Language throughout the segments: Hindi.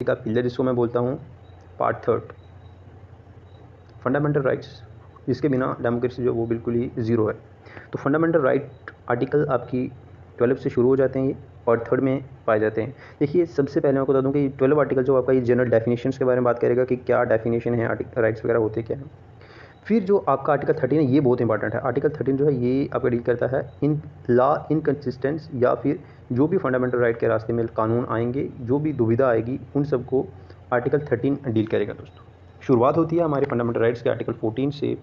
का पिलर जिसको मैं बोलता हूँ पार्ट थर्ड, फंडामेंटल राइट्स, जिसके बिना डेमोक्रेसी जो वो बिल्कुल ही ज़ीरो है। तो फंडामेंटल राइट आर्टिकल आपकी 12 से शुरू हो जाते हैं, ये पार्ट थर्ड में पाए जाते हैं। देखिए सबसे पहले मैं आपको बता दूं कि 12 आर्टिकल जो आपका ये जनरल डेफिनेशंस के बारे में बात करेगा कि क्या डेफिनेशन है आर्टिकल राइट्स वगैरह होते क्या हैं। फिर जो आपका आर्टिकल 13 है ये बहुत इंपॉर्टेंट है। आर्टिकल 13 जो है ये आपका डील करता है इन लॉ इनकन्सिस्टेंस या फिर जो भी फंडामेंटल राइट के रास्ते में कानून आएंगे, जो भी दुविधा आएगी, उन सबको आर्टिकल 13 डील करेगा दोस्तों। शुरुआत होती है हमारे फंडामेंटल राइट्स के आर्टिकल 14 से,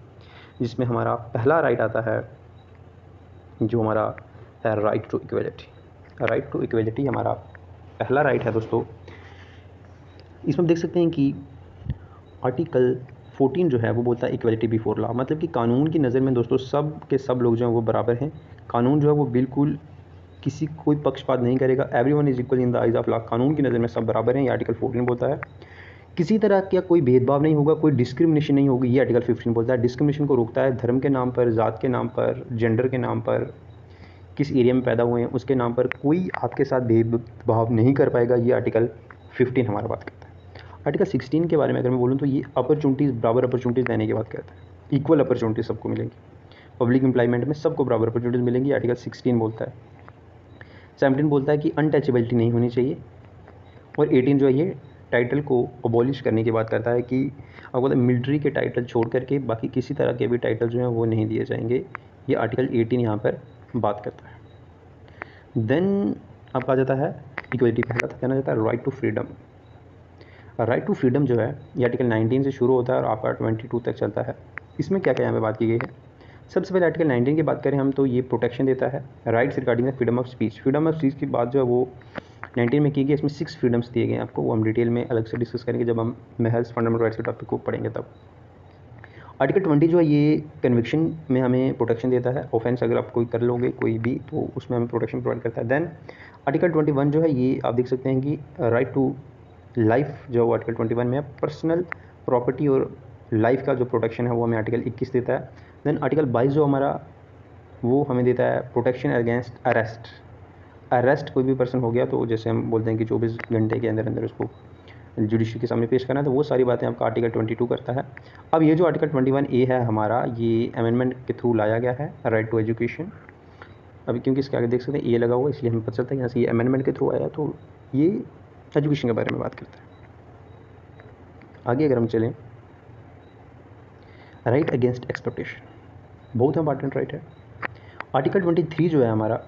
जिसमें हमारा पहला राइट आता है जो हमारा है right to equality. Right to equality हमारा पहला राइट है दोस्तों। इसमें देख सकते हैं कि आर्टिकल 14 जो है वो बोलता है इक्वलिटी बिफोर लॉ, मतलब कि कानून की नज़र में दोस्तों सब के सब लोग जो हैं वो बराबर हैं। कानून जो है वो बिल्कुल किसी कोई पक्षपात नहीं करेगा। Everyone is equal in the eyes of law, कानून की नज़र में सब बराबर हैं, ये आर्टिकल 14 बोलता है। किसी तरह का कोई भेदभाव नहीं होगा, कोई डिस्क्रिमिनेशन नहीं होगी, ये आर्टिकल 15 बोलता है। डिस्क्रिमिनेशन को रोकता है धर्म के नाम पर, जात के नाम पर, जेंडर के नाम पर, किस एरिया में पैदा हुए हैं उसके नाम पर कोई आपके साथ भेदभाव नहीं कर पाएगा, ये आर्टिकल 15 हमारा बात करता है। आर्टिकल 16 के बारे में अगर मैं बोलूँ तो ये अपॉर्चुनिटीज़, बराबर अपॉर्चुनिटीज़ देने की बात करता है। इक्वल अपॉर्चुनिटीज़ सबको मिलेंगी, पब्लिक एम्प्लॉयमेंट में सबको बराबर अपॉर्चुनिटीज़ मिलेंगी, आर्टिकल 16 बोलता है। 17 बोलता है कि अनटचेबिलिटी नहीं होनी चाहिए। और 18 जो है ये टाइटल को अबॉलिश करने की बात करता है कि आपको मिलिट्री के टाइटल छोड़ करके बाकी किसी तरह के भी टाइटल जो हैं वो नहीं दिए जाएंगे, ये आर्टिकल 18 यहाँ पर बात करता है। देन आपका आ जाता है इक्वलिटी, पहला था कहना जाता है right to freedom. Right to freedom जो है ये आर्टिकल 19 से शुरू होता है और आपका 22 तक चलता है। इसमें क्या क्या यहाँ पे बात की गई है। सबसे पहले आर्टिकल 19 की बात करें हम तो ये प्रोटेक्शन देता है rights regarding the freedom of speech. Freedom of speech की बात जो है वो 19 में की गई। इसमें 6 फ्रीडम्स दिए गए हैं आपको, वो हम डिटेल में अलग से डिस्कस करेंगे जब हम महज फंडामेंटल राइट्स के टॉपिक को पढ़ेंगे तब। आर्टिकल 20 जो है ये कन्विक्शन में हमें प्रोटेक्शन देता है। ऑफेंस अगर आप कोई कर लोगे कोई भी तो उसमें हमें प्रोटेक्शन प्रोवाइड करता है। देन आर्टिकल 21 जो है ये आप देख सकते हैं कि राइट टू लाइफ जो है आर्टिकल 21 में पर्सनल प्रॉपर्टी और लाइफ का जो प्रोटेक्शन है वो हमें आर्टिकल 21 देता है। देन आर्टिकल 22 जो हमारा वो हमें देता है प्रोटेक्शन अगेंस्ट अरेस्ट। अरेस्ट कोई भी पर्सन हो गया तो जैसे हम बोलते हैं कि 24 घंटे के अंदर अंदर उसको जुडिशरी के सामने पेश करना है, तो वो सारी बातें आपका आर्टिकल 22 करता है। अब ये जो आर्टिकल 21A है हमारा, ये अमेंडमेंट के थ्रू लाया गया है, राइट टू एजुकेशन। अभी क्योंकि इसके आगे देख सकते हैं ए लगा हुआ, इसलिए हमें पता चलता है यहाँ से ये अमेंडमेंट के थ्रू आया, तो ये एजुकेशन के बारे में बात करता है। आगे अगर हम चलें, राइट अगेंस्ट एक्सप्लॉयटेशन बहुत इंपॉर्टेंट राइट है। आर्टिकल 23 जो है हमारा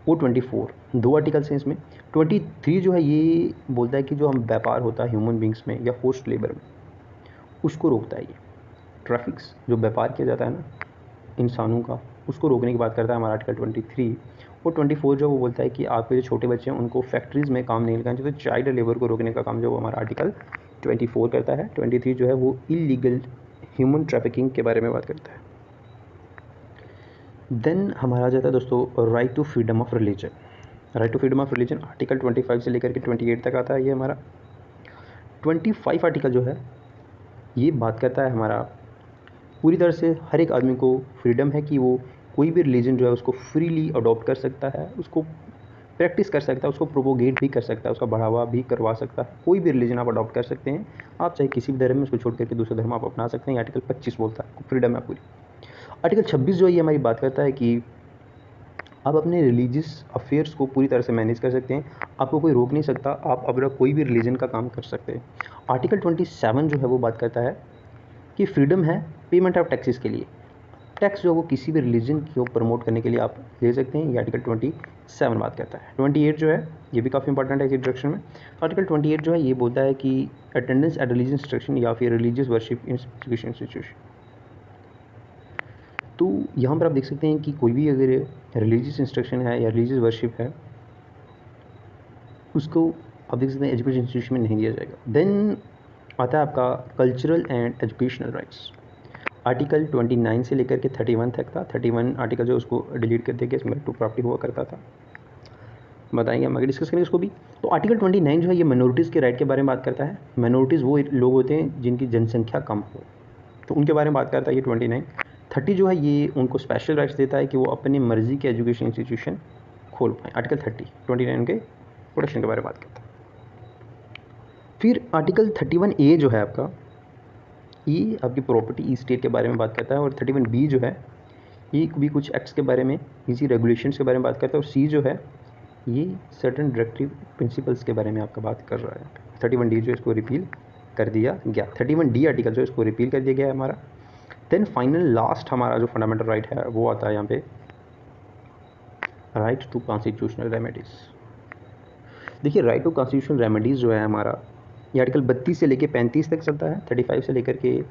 वो 24, दो आर्टिकल्स हैं इसमें। 23 जो है ये बोलता है कि जो हम व्यापार होता है ह्यूमन बींग्स में या फोर्स्ड लेबर में उसको रोकता है। ये ट्रैफिक्स जो व्यापार किया जाता है ना इंसानों का, उसको रोकने की बात करता है हमारा आर्टिकल 23। और 24 जो वो बोलता है कि आपके जो छोटे बच्चे हैं उनको फैक्ट्रीज़ में काम नहीं लगाना चाहिए, तो चाइल्ड लेबर को रोकने का काम जो वो हमारा आर्टिकल 24 करता है। 23 जो है वो इलीगल ह्यूमन ट्रैफिकिंग के बारे में बात करता है। देन हमारा आ जाता है दोस्तों right to freedom of religion. Right to freedom of religion article 25 से लेकर के 28 तक आता है ये हमारा। 25 आर्टिकल जो है ये बात करता है हमारा पूरी तरह से हर एक आदमी को फ्रीडम है कि वो कोई भी रिलीजन जो है उसको फ्रीली अडॉप्ट कर सकता है, उसको प्रैक्टिस कर सकता है, उसको प्रोपोगेट भी कर सकता है, उसका बढ़ावा भी करवा सकता है। कोई भी रिलीजन आप अडॉप्ट कर सकते हैं, आप चाहे किसी भी धर्म में, उसको छोड़ करके दूसरे धर्म आप अपना सकते हैं। आर्टिकल 25 बोलता है फ्रीडम है पूरी। आर्टिकल 26 जो है ये हमारी बात करता है कि आप अपने रिलीजियस अफेयर्स को पूरी तरह से मैनेज कर सकते हैं, आपको कोई रोक नहीं सकता, आप अपना कोई भी रिलीजन का काम कर सकते हैं। आर्टिकल 27 जो है वो बात करता है कि फ्रीडम है पेमेंट ऑफ टैक्सेस के लिए। टैक्स जो है वो किसी भी रिलीजन को प्रमोट करने के लिए आप ले सकते हैं, ये आर्टिकल 27 बात करता है। 28 जो है ये भी काफ़ी इंपॉर्टेंट है इस इंट्रोडक्शन में। आर्टिकल 28 जो है ये बोलता है कि अटेंडेंस एट रिलीजियस इंस्ट्रक्शन या फिर religious worship in education institution. तो यहाँ पर आप देख सकते हैं कि कोई भी अगर रिलीजियस इंस्ट्रक्शन है या रिलीजियस वर्शिप है उसको आप देख सकते हैं एजुकेशन इंस्टीट्यूशन में नहीं दिया जाएगा। देन आता है आपका cultural and educational rights. Article 29 से लेकर के 31 तक था। 31 आर्टिकल जो उसको डिलीट कर दिया गया, इसमें टू प्रॉपर्टी हुआ करता था, बताएंगे हम आगे डिस्कस करेंगे इसको भी। तो आर्टिकल 29 जो है ये माइनॉरिटीज़ के राइट के बारे में बात करता है। माइनॉरिटीज़ वो लोग होते हैं जिनकी जनसंख्या कम हो, तो उनके बारे में बात करता है ये 29। 30 जो है ये उनको स्पेशल राइट्स देता है कि वो अपनी मर्जी के एजुकेशन इंस्टीट्यूशन खोल पाएँ। आर्टिकल 30 29 के प्रोटेक्शन के बारे में बात करता है। फिर आर्टिकल 31A जो है आपका, ये आपकी प्रॉपर्टी स्टेट के बारे में बात करता है, और 31B जो है ये भी कुछ एक्ट्स के बारे में, इसी रेगुलेशंस के बारे में बात करता है, और C जो है ये सर्टन डायरेक्टिव प्रिंसिपल्स के बारे में आपका बात कर रहा है। 31D जो इसको रिपील कर दिया गया, 31D आर्टिकल जो इसको रिपील कर दिया गया है हमारा। देन फाइनल लास्ट हमारा जो फंडामेंटल राइट है वो आता है यहाँ पे, राइट टू कॉन्स्टिट्यूशनल रेमेडीज़। देखिए राइट टू कॉन्स्टिट्यूशनल रेमेडीज़ जो है हमारा, ये आर्टिकल 32 से लेकर 35 तक चलता है, 35 से लेकर के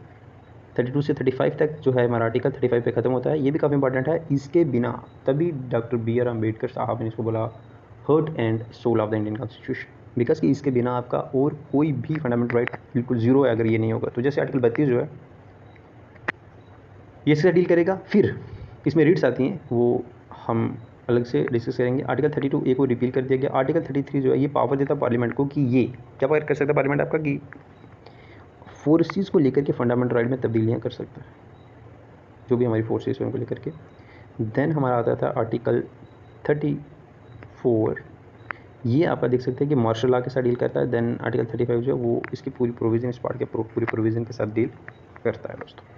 32 से 35 तक जो है हमारा आर्टिकल 35 पे ख़त्म होता है। ये भी काफ़ी इंपॉर्टेंट है, इसके बिना तभी डॉक्टर B.R. अम्बेडकर साहब ने इसको बोला heart and soul of the Indian constitution, because कि इसके बिना आपका और कोई भी फंडामेंटल राइट बिल्कुल जीरो है अगर ये नहीं होगा। तो जैसे आर्टिकल 32 जो है ये इससे डील करेगा, फिर इसमें रीड्स आती हैं वो हम अलग से डिस्कस करेंगे। आर्टिकल 32A को रिपील कर दिया गया। आर्टिकल 33 जो है ये पावर देता है पार्लियामेंट को कि ये क्या पावर कर सकता है पार्लियामेंट आपका, कि फोर्सेस को लेकर के फंडामेंटल राइट में तब्दीलियाँ कर सकता है, जो भी हमारी फोर्सेस हैं उनको लेकर के। देन हमारा आता था आर्टिकल 34, ये आप देख सकते हैं कि मार्शल लॉ के साथ डील करता है। देन आर्टिकल 35 जो है वो इसकी पूरी प्रोविज़न, इस पार्ट के पूरी प्रोविज़न के साथ डील करता है दोस्तों।